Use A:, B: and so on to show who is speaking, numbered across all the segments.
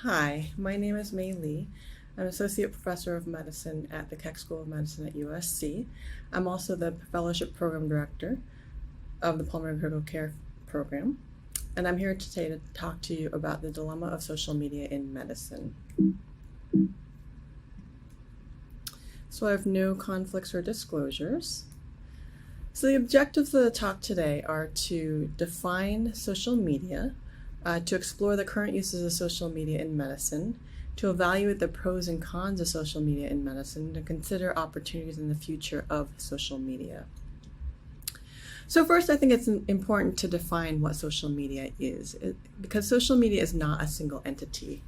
A: Hi, my name is Mei Lee. I'm Associate Professor of Medicine at the Keck School of Medicine at USC. I'm also the Fellowship Program Director of the Pulmonary Critical Care Program, and I'm here today to talk to you about the dilemma of social media in medicine. So I have no conflicts or disclosures. So the objectives of the talk today are to define social media, to explore the current uses of social media in medicine, to evaluate the pros and cons of social media in medicine, to consider opportunities in the future of social media. So first, I think it's important to define what social media is, because social media is not a single entity.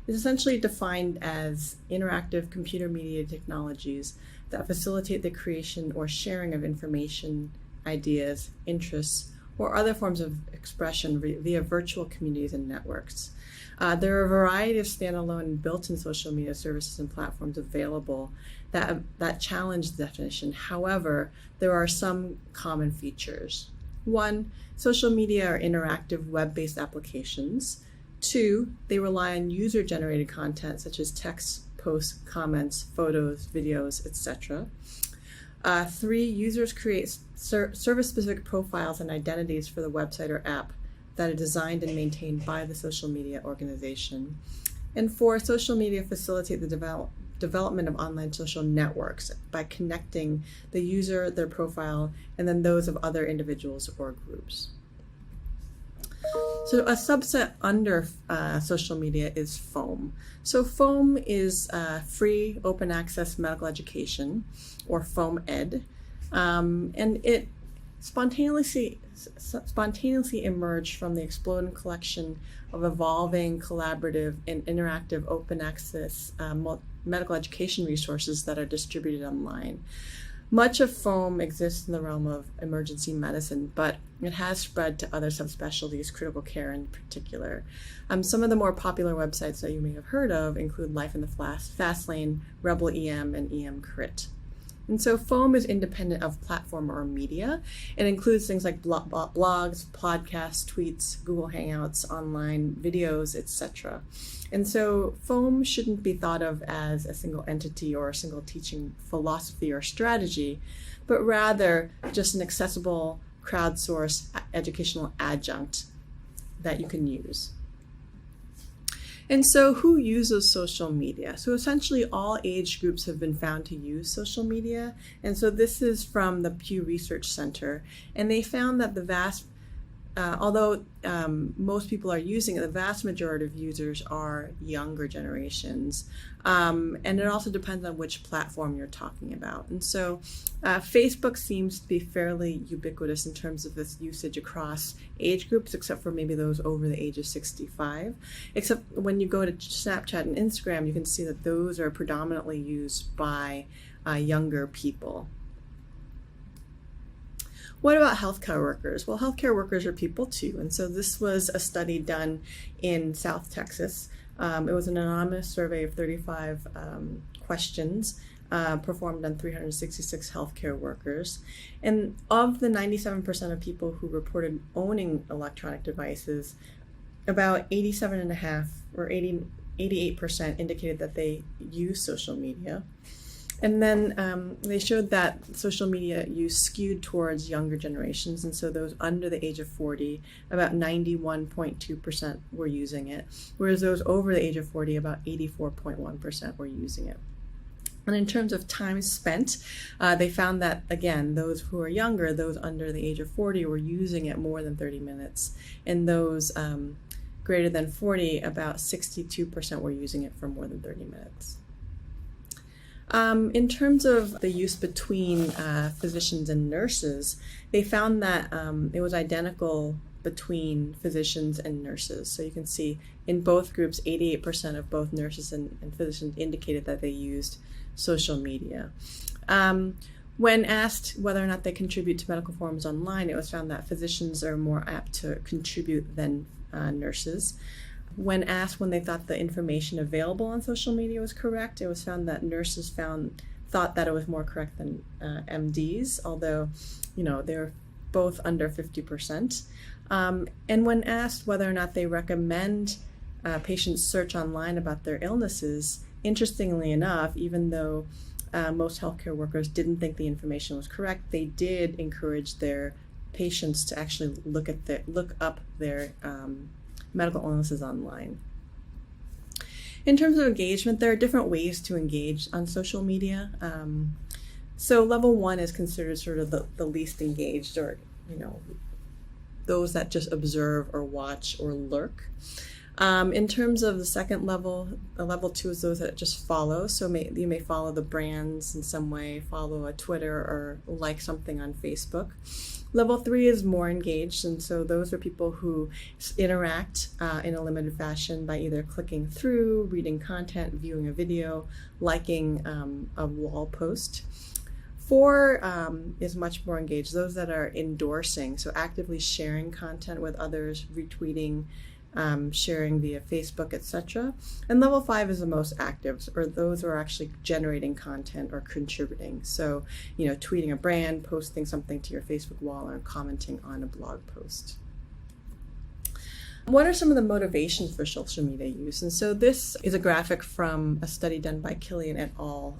A: It's essentially defined as interactive computer-mediated technologies that facilitate the creation or sharing of information, ideas, interests, or other forms of expression via virtual communities and networks. There are a variety of standalone and built-in social media services and platforms available that challenge the definition. However, there are some common features. 1, social media are interactive web-based applications. 2, they rely on user-generated content such as text, posts, comments, photos, videos, etc. 3, users create service-specific profiles and identities for the website or app that are designed and maintained by the social media organization. And 4, social media facilitate the development of online social networks by connecting the user, their profile, and then those of other individuals or groups. So a subset under social media is FOAM. So FOAM is free open access medical education, or FOAM Ed, and it spontaneously emerged from the exploding collection of evolving, collaborative, and interactive open access medical education resources that are distributed online. Much of FOAM exists in the realm of emergency medicine, but it has spread to other subspecialties, critical care in particular. Some of the more popular websites that you may have heard of include Life in the Fast Lane, Rebel EM, and EM Crit. And so FOAM is independent of platform or media. It includes things like blogs, podcasts, tweets, Google Hangouts, online videos, etc. And so FOAM shouldn't be thought of as a single entity or a single teaching philosophy or strategy, but rather just an accessible, crowdsourced educational adjunct that you can use. And so who uses social media? So essentially all age groups have been found to use social media. And so this is from the Pew Research Center. And they found that although most people are using it, the vast majority of users are younger generations. And it also depends on which platform you're talking about. And so Facebook seems to be fairly ubiquitous in terms of this usage across age groups, except for maybe those over the age of 65. Except when you go to Snapchat and Instagram, you can see that those are predominantly used by younger people. What about healthcare workers? Well, healthcare workers are people too, and so this was a study done in South Texas. It was an anonymous survey of 35 questions performed on 366 healthcare workers. And of the 97% of people who reported owning electronic devices, about 87.5% or 88% indicated that they use social media. And then they showed that social media use skewed towards younger generations, and so those under the age of 40, about 91.2% were using it, whereas those over the age of 40, about 84.1% were using it. And in terms of time spent, they found that, again, those who are younger, those under the age of 40, were using it more than 30 minutes, and those greater than 40, about 62% were using it for more than 30 minutes. In terms of the use between physicians and nurses, they found that it was identical between physicians and nurses. So you can see in both groups, 88% of both nurses and physicians indicated that they used social media. When asked whether or not they contribute to medical forums online, it was found that physicians are more apt to contribute than nurses. When asked when they thought the information available on social media was correct, it was found that nurses thought that it was more correct than MDs, although, they were both under 50%. And when asked whether or not they recommend patients search online about their illnesses, interestingly enough, even though most healthcare workers didn't think the information was correct, they did encourage their patients to actually look up their medical illnesses online. In terms of engagement, there are different ways to engage on social media. So level 1 is considered sort of the least engaged, or those that just observe or watch or lurk. In terms of the second level, level 2 is those that just follow. So you may follow the brands in some way, follow a Twitter, or like something on Facebook. Level 3 is more engaged, and so those are people who interact in a limited fashion by either clicking through, reading content, viewing a video, liking a wall post. 4 is much more engaged, those that are endorsing, so actively sharing content with others, retweeting, sharing via Facebook, etc. And level 5 is the most active, or those who are actually generating content or contributing. So, tweeting a brand, posting something to your Facebook wall, or commenting on a blog post. What are some of the motivations for social media use? And so this is a graphic from a study done by Killian et al.,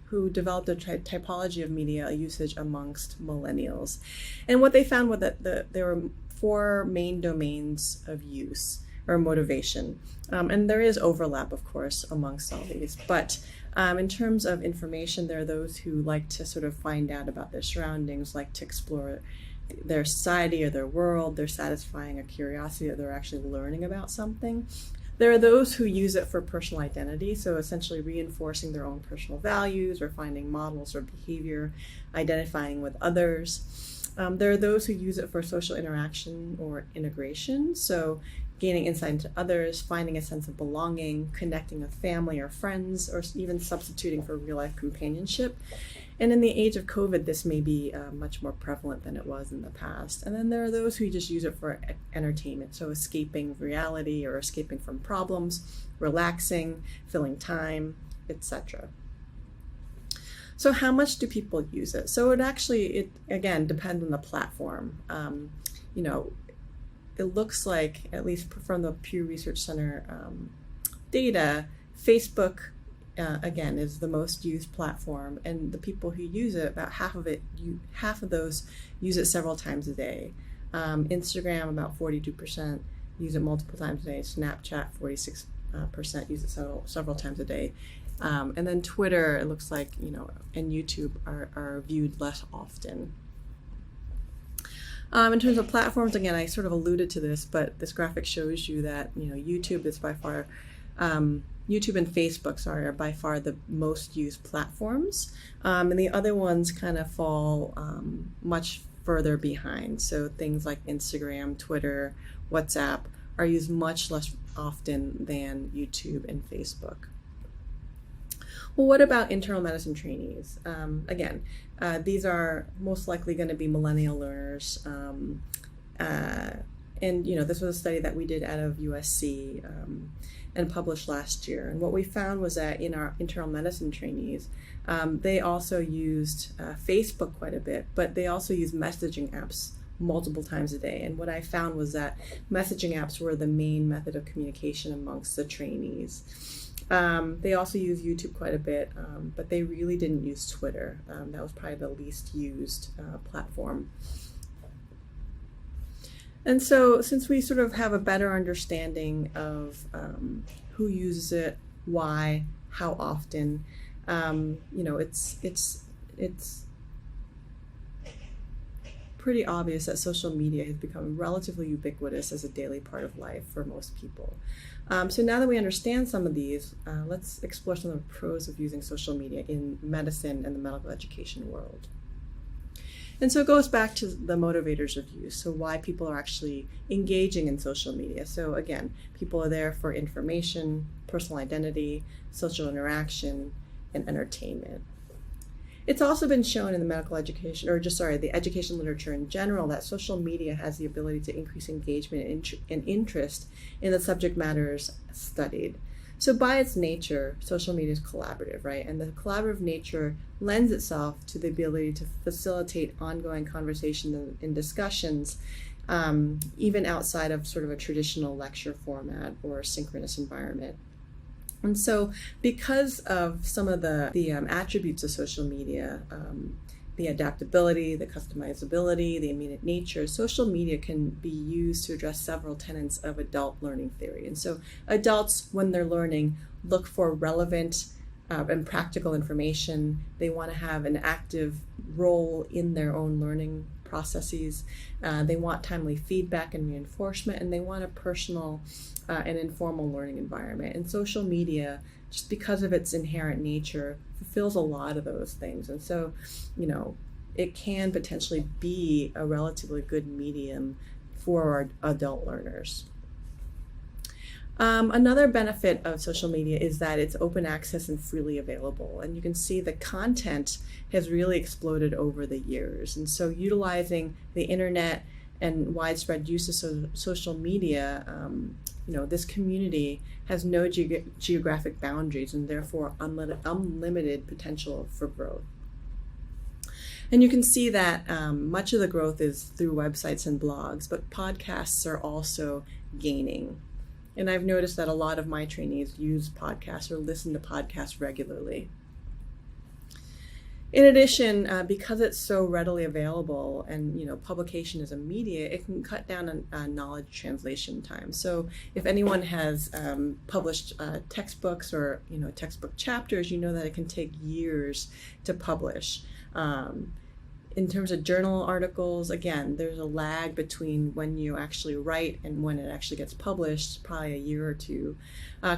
A: who developed a typology of media usage amongst millennials. And what they found was that there were 4 main domains of use or motivation. And there is overlap, of course, amongst all these. But in terms of information, there are those who like to sort of find out about their surroundings, like to explore their society or their world. They're satisfying a curiosity, that they're actually learning about something. There are those who use it for personal identity, so essentially reinforcing their own personal values or finding models or behavior, identifying with others. There are those who use it for social interaction or integration, so gaining insight into others, finding a sense of belonging, connecting with family or friends, or even substituting for real-life companionship. And in the age of COVID, this may be much more prevalent than it was in the past. And then there are those who just use it for entertainment, so escaping reality or escaping from problems, relaxing, filling time, etc. So how much do people use it? So it again depends on the platform. It looks like, at least from the Pew Research Center data, Facebook again is the most used platform, and the people who use it, about half of those use it several times a day. Instagram, about 42% use it multiple times a day. Snapchat, 46% use it several times a day. And then Twitter, it looks like, and YouTube are viewed less often. In terms of platforms, again, I sort of alluded to this, but this graphic shows you that, YouTube is by far, YouTube and Facebook, are by far the most used platforms. And the other ones kind of fall much further behind. So things like Instagram, Twitter, WhatsApp are used much less often than YouTube and Facebook. Well, what about internal medicine trainees? Again, these are most likely going to be millennial learners. And this was a study that we did out of USC and published last year. And what we found was that in our internal medicine trainees, they also used Facebook quite a bit, but they also used messaging apps multiple times a day. And what I found was that messaging apps were the main method of communication amongst the trainees. They also use YouTube quite a bit, but they really didn't use Twitter. That was probably the least used platform. And so since we sort of have a better understanding of who uses it, why, how often, it's pretty obvious that social media has become relatively ubiquitous as a daily part of life for most people. So now that we understand some of these, let's explore some of the pros of using social media in medicine and the medical education world. And so it goes back to the motivators of use, so why people are actually engaging in social media. So again, people are there for information, personal identity, social interaction, and entertainment. It's also been shown in the medical education, the education literature in general, that social media has the ability to increase engagement and interest in the subject matters studied. So by its nature, social media is collaborative, right? And the collaborative nature lends itself to the ability to facilitate ongoing conversation and discussions even outside of sort of a traditional lecture format or synchronous environment. And so because of some of the attributes of social media, the adaptability, the customizability, the immediate nature, social media can be used to address several tenets of adult learning theory. And so adults, when they're learning, look for relevant and practical information. They want to have an active role in their own learning processes. They want timely feedback and reinforcement, and they want a personal and informal learning environment. And social media, just because of its inherent nature, fulfills a lot of those things. And so, it can potentially be a relatively good medium for our adult learners. Another benefit of social media is that it's open access and freely available. And you can see the content has really exploded over the years. And so utilizing the internet and widespread use of social media, this community has no geographic boundaries and therefore unlimited potential for growth. And you can see that much of the growth is through websites and blogs, but podcasts are also gaining. And I've noticed that a lot of my trainees use podcasts or listen to podcasts regularly. In addition, because it's so readily available and publication is immediate, it can cut down on knowledge translation time. So if anyone has published textbooks or textbook chapters, you know that it can take years to publish. In terms of journal articles, again, there's a lag between when you actually write and when it actually gets published, probably a year or two.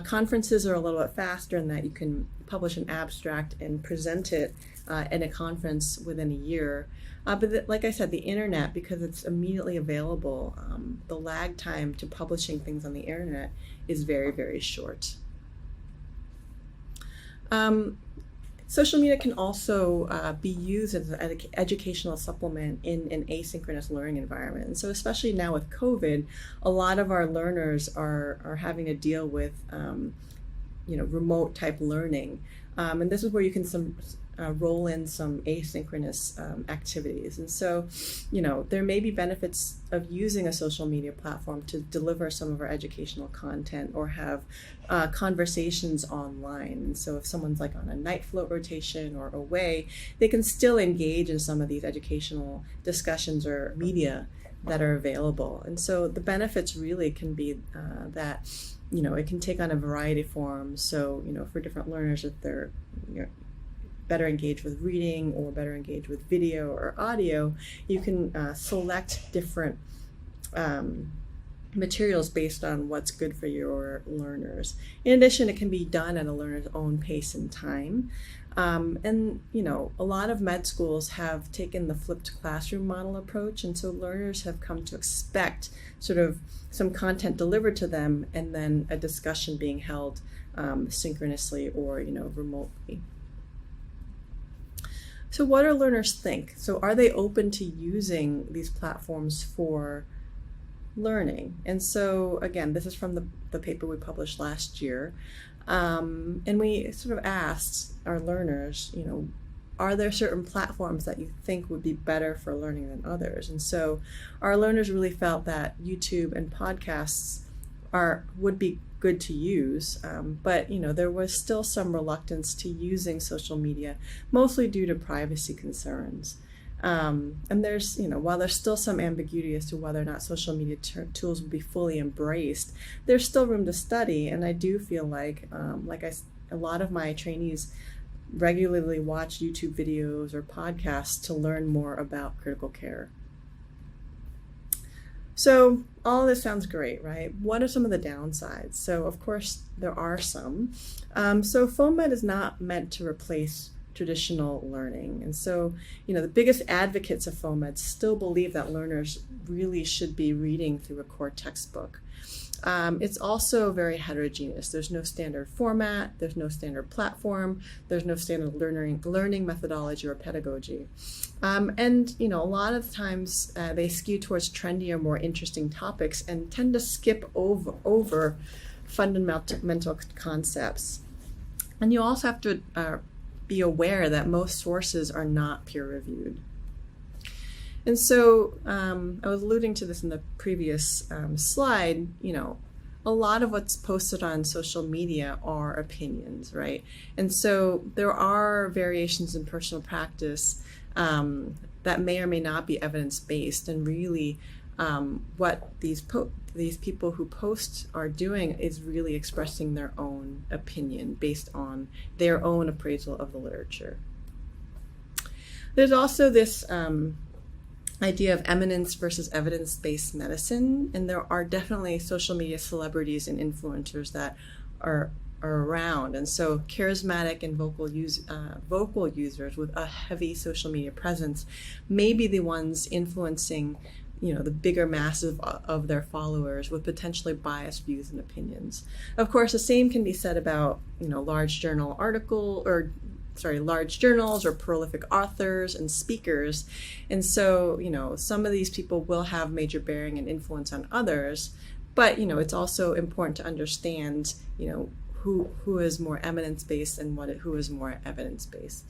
A: Conferences are a little bit faster in that you can publish an abstract and present it in a conference within a year. But like I said, the internet, because it's immediately available, the lag time to publishing things on the internet is very, very short. Social media can also be used as an educational supplement in an asynchronous learning environment. And so especially now with COVID, a lot of our learners are having to deal with remote type learning. And this is where you can roll in some asynchronous activities. And so, there may be benefits of using a social media platform to deliver some of our educational content or have conversations online. And so if someone's like on a night float rotation or away, they can still engage in some of these educational discussions or media that are available. And so the benefits really can be that, it can take on a variety of forms. So, for different learners, if they're better engaged with reading or better engaged with video or audio, you can select different materials based on what's good for your learners. In addition, it can be done at a learner's own pace and time. And a lot of med schools have taken the flipped classroom model approach, and so learners have come to expect sort of some content delivered to them and then a discussion being held synchronously or remotely. So what do learners think? So are they open to using these platforms for learning? And so again, this is from the paper we published last year. And we sort of asked our learners, are there certain platforms that you think would be better for learning than others? And so our learners really felt that YouTube and podcasts would be good to use, but there was still some reluctance to using social media, mostly due to privacy concerns. And there's, while there's still some ambiguity as to whether or not social media tools will be fully embraced, there's still room to study. And I do feel like a lot of my trainees regularly watch YouTube videos or podcasts to learn more about critical care. So all of this sounds great, right? What are some of the downsides? So of course there are some. So FOMED is not meant to replace traditional learning. And so, the biggest advocates of FOMED still believe that learners really should be reading through a core textbook. It's also very heterogeneous. There's no standard format, there's no standard platform, there's no standard learning methodology or pedagogy. And a lot of times they skew towards trendier, more interesting topics and tend to skip over fundamental concepts. And you also have to be aware that most sources are not peer-reviewed. And so I was alluding to this in the previous slide, a lot of what's posted on social media are opinions, right? And so there are variations in personal practice that may or may not be evidence-based, and really what these people who post are doing is really expressing their own opinion based on their own appraisal of the literature. There's also this idea of eminence versus evidence-based medicine, and there are definitely social media celebrities and influencers that are around, and so charismatic and vocal users with a heavy social media presence may be the ones influencing the bigger masses of their followers with potentially biased views and opinions. Of course, the same can be said about large journals or prolific authors and speakers. And so, some of these people will have major bearing and influence on others, but, it's also important to understand, who is more eminence-based and who is more evidence-based.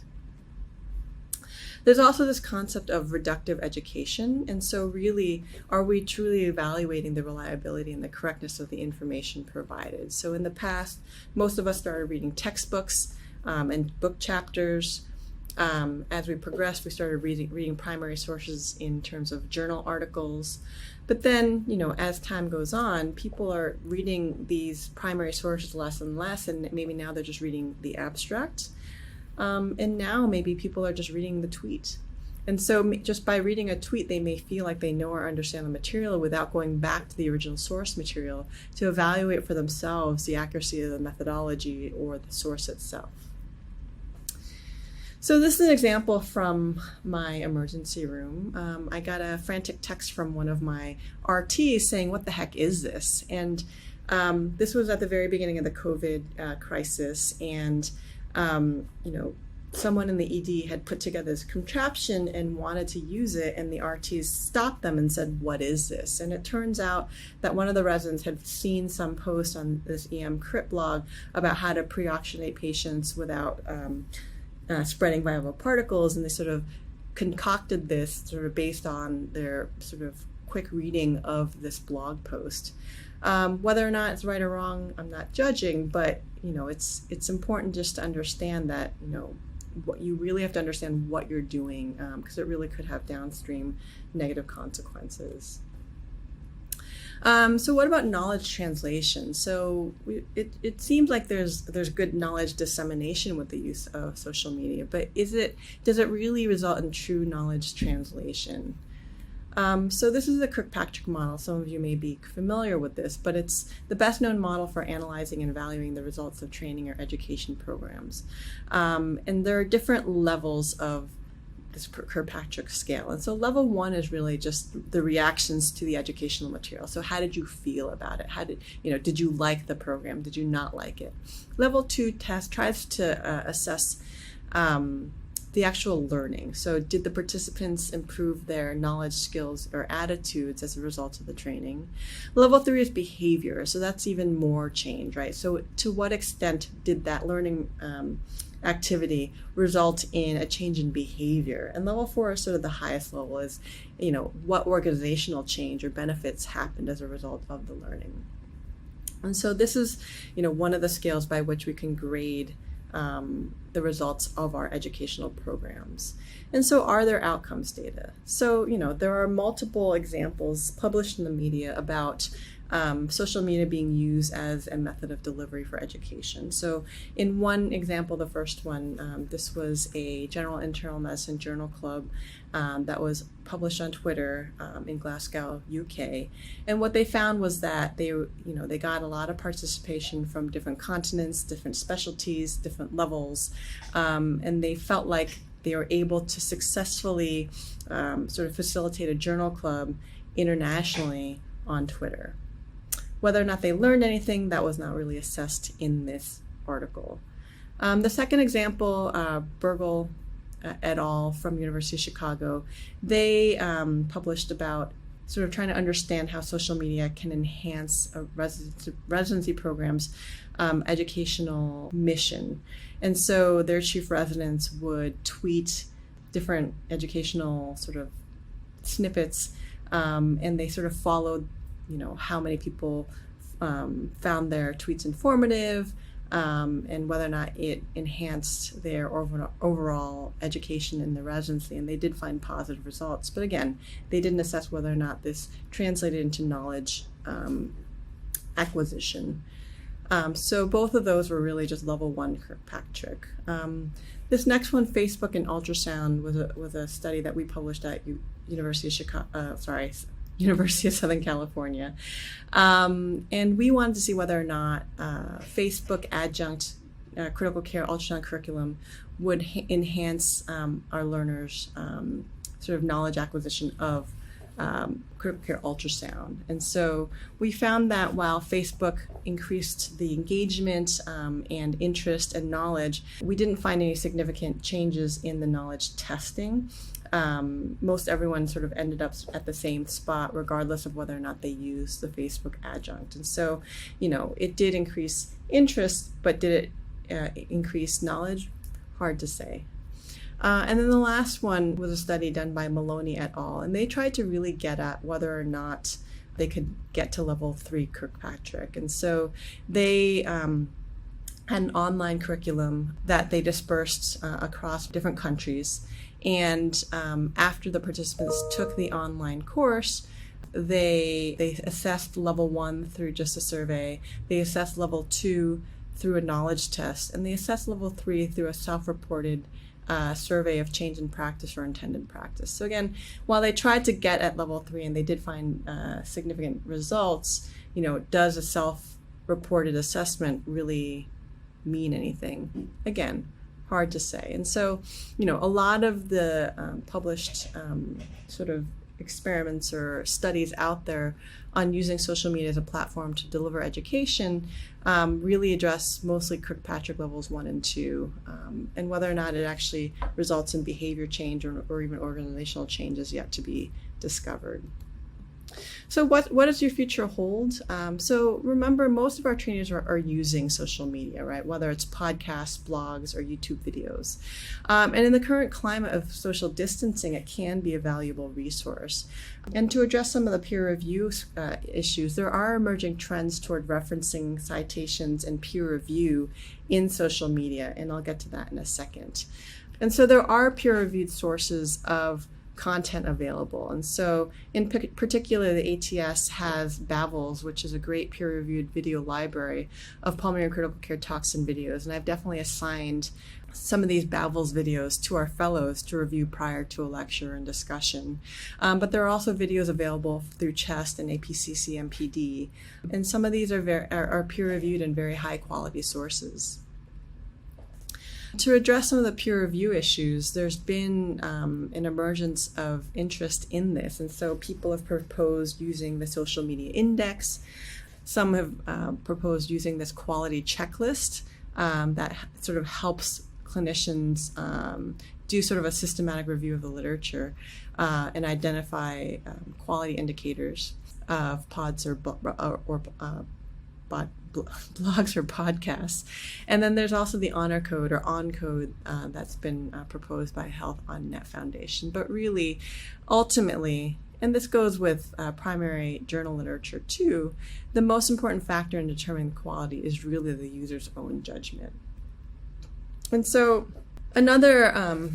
A: There's also this concept of reductive education. And so really, are we truly evaluating the reliability and the correctness of the information provided? So in the past, most of us started reading textbooks and book chapters. As we progressed, we started reading primary sources in terms of journal articles. But then, as time goes on, people are reading these primary sources less and less, and maybe now they're just reading the abstract. And now maybe people are just reading the tweet. And so just by reading a tweet, they may feel like they know or understand the material without going back to the original source material to evaluate for themselves the accuracy of the methodology or the source itself. So this is an example from my emergency room. I got a frantic text from one of my RTs saying, "What the heck is this?" And this was at the very beginning of the COVID crisis, and someone in the ED had put together this contraption and wanted to use it, and the RTs stopped them and said, "What is this?" And it turns out that one of the residents had seen some post on this EM crypt blog about how to pre-oxygenate patients without spreading viable particles, and they sort of concocted this sort of based on their sort of quick reading of this blog post. Whether or not it's right or wrong, I'm not judging, but it's important just to understand that what you really have to understand what you're doing, because it really could have downstream negative consequences. So what about knowledge translation? So it seems like there's good knowledge dissemination with the use of social media, but does it really result in true knowledge translation? So this is the Kirkpatrick model. Some of you may be familiar with this, but it's the best known model for analyzing and evaluating the results of training or education programs. And there are different levels of this Kirkpatrick scale. And so level 1 is really just the reactions to the educational material. So how did you feel about it? Did you like the program? Did you not like it? Level 2 tries to assess the actual learning. So did the participants improve their knowledge, skills, or attitudes as a result of the training? Level 3 is behavior. So that's even more change, right? So to what extent did that learning activity result in a change in behavior? And level 4 is sort of the highest level, is what organizational change or benefits happened as a result of the learning. And so this is one of the scales by which we can grade the results of our educational programs. And so are there outcomes data? So there are multiple examples published in the media about social media being used as a method of delivery for education. So in one example, the first one, this was a general internal medicine journal club that was published on Twitter in Glasgow, UK. And what they found was that they got a lot of participation from different continents, different specialties, different levels, and they felt like they were able to successfully sort of facilitate a journal club internationally on Twitter. Whether or not they learned anything, that was not really assessed in this article. The second example, Burgle et al. From University of Chicago, they published about sort of trying to understand how social media can enhance a residency program's educational mission. And so their chief residents would tweet different educational sort of snippets, and they sort of followed, how many people found their tweets informative, and whether or not it enhanced their overall education in the residency. And they did find positive results. But again, they didn't assess whether or not this translated into knowledge acquisition. So both of those were really just level 1 Kirkpatrick. This next one, Facebook and ultrasound, was a study that we published at University of Southern California. And we wanted to see whether or not Facebook adjunct critical care ultrasound curriculum would enhance our learners' sort of knowledge acquisition of critical care ultrasound. And so we found that while Facebook increased the engagement and interest and knowledge, we didn't find any significant changes in the knowledge testing. Most everyone sort of ended up at the same spot, regardless of whether or not they used the Facebook adjunct. And so, it did increase interest, but did it increase knowledge? Hard to say. And then the last one was a study done by Maloney et al. And they tried to really get at whether or not they could get to level 3 Kirkpatrick. And so they had an online curriculum that they dispersed across different countries. And after the participants took the online course, they assessed level 1 through just a survey. They assessed level 2 through a knowledge test. And they assessed level 3 through a self-reported survey of change in practice or intended practice. So again, while they tried to get at level 3 and they did find significant results, does a self-reported assessment really mean anything? Again, hard to say. And so, a lot of the published sort of experiments or studies out there on using social media as a platform to deliver education really address mostly Kirkpatrick levels 1 and 2, and whether or not it actually results in behavior change or even organizational change is yet to be discovered. So what does your future hold? So remember, most of our trainees are using social media, right? Whether it's podcasts, blogs, or YouTube videos. And in the current climate of social distancing, it can be a valuable resource. And to address some of the peer review issues, there are emerging trends toward referencing citations and peer review in social media, and I'll get to that in a second. And so there are peer-reviewed sources of content available. And so in particular, the ATS has Bavels, which is a great peer-reviewed video library of pulmonary critical care talks and videos. And I've definitely assigned some of these Bavels videos to our fellows to review prior to a lecture and discussion. But there are also videos available through CHEST and APCC MPD. And some of these are peer-reviewed and very high-quality sources. To address some of the peer review issues, there's been an emergence of interest in this, and so people have proposed using the social media index. Some have proposed using this quality checklist that sort of helps clinicians do sort of a systematic review of the literature and identify quality indicators of pods or blogs or podcasts. And then there's also the honor code or on code that's been proposed by Health on Net Foundation. But really, ultimately, and this goes with primary journal literature too, the most important factor in determining the quality is really the user's own judgment. And so another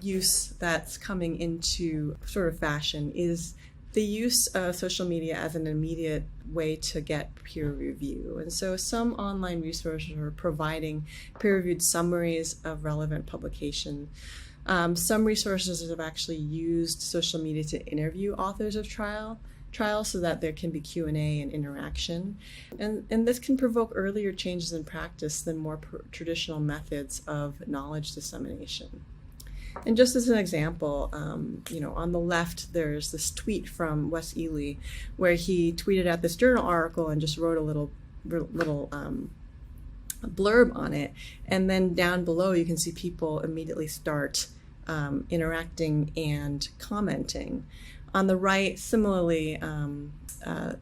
A: use that's coming into sort of fashion is the use of social media as an immediate way to get peer review. And so some online resources are providing peer-reviewed summaries of relevant publication. Some resources have actually used social media to interview authors of trials so that there can be Q&A and interaction. And this can provoke earlier changes in practice than more traditional methods of knowledge dissemination. And just as an example, on the left, there's this tweet from Wes Ely where he tweeted out this journal article and just wrote a little blurb on it. And then down below, you can see people immediately start interacting and commenting. On the right, similarly,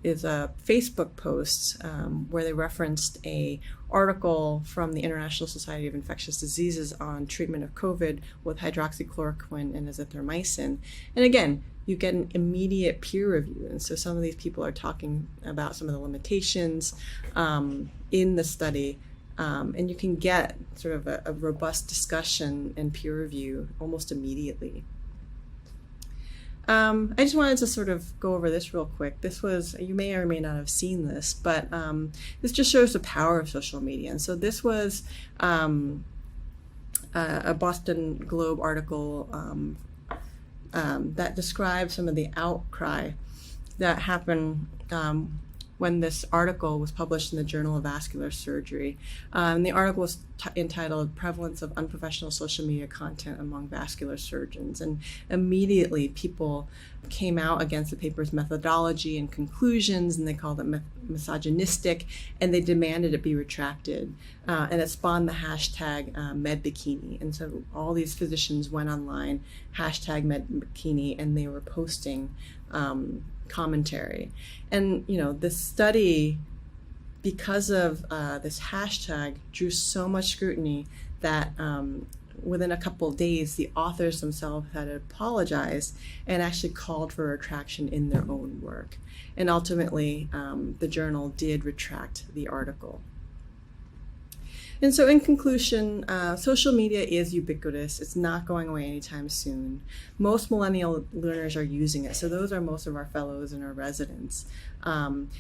A: is a Facebook post where they referenced a article from the International Society of Infectious Diseases on treatment of COVID with hydroxychloroquine and azithromycin. And again, you get an immediate peer review. And so some of these people are talking about some of the limitations in the study. And you can get sort of a robust discussion and peer review almost immediately. I just wanted to sort of go over this real quick. This was, you may or may not have seen this, but this just shows the power of social media. And so this was a Boston Globe article that describes some of the outcry that happened when this article was published in the Journal of Vascular Surgery. The article was entitled Prevalence of Unprofessional Social Media Content Among Vascular Surgeons. And immediately people came out against the paper's methodology and conclusions, and they called it misogynistic, and they demanded it be retracted. And it spawned the hashtag #MedBikini. And so all these physicians went online, hashtag #MedBikini, and they were posting commentary. And this study, because of this hashtag, drew so much scrutiny that within a couple of days the authors themselves had to apologize and actually called for a retraction in their own work. And ultimately the journal did retract the article. And so in conclusion, social media is ubiquitous. It's not going away anytime soon. Most millennial learners are using it. So those are most of our fellows and our residents.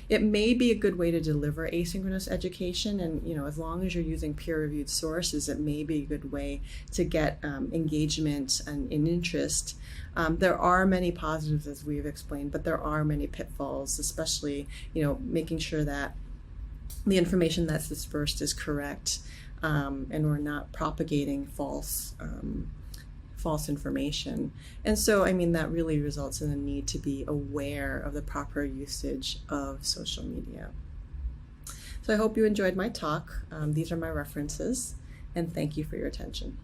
A: It may be a good way to deliver asynchronous education. And, as long as you're using peer-reviewed sources, it may be a good way to get engagement and interest. There are many positives, as we've explained, but there are many pitfalls, especially, making sure that the information that's dispersed is correct, and we're not propagating false information. And so, that really results in the need to be aware of the proper usage of social media. So I hope you enjoyed my talk. These are my references, and thank you for your attention.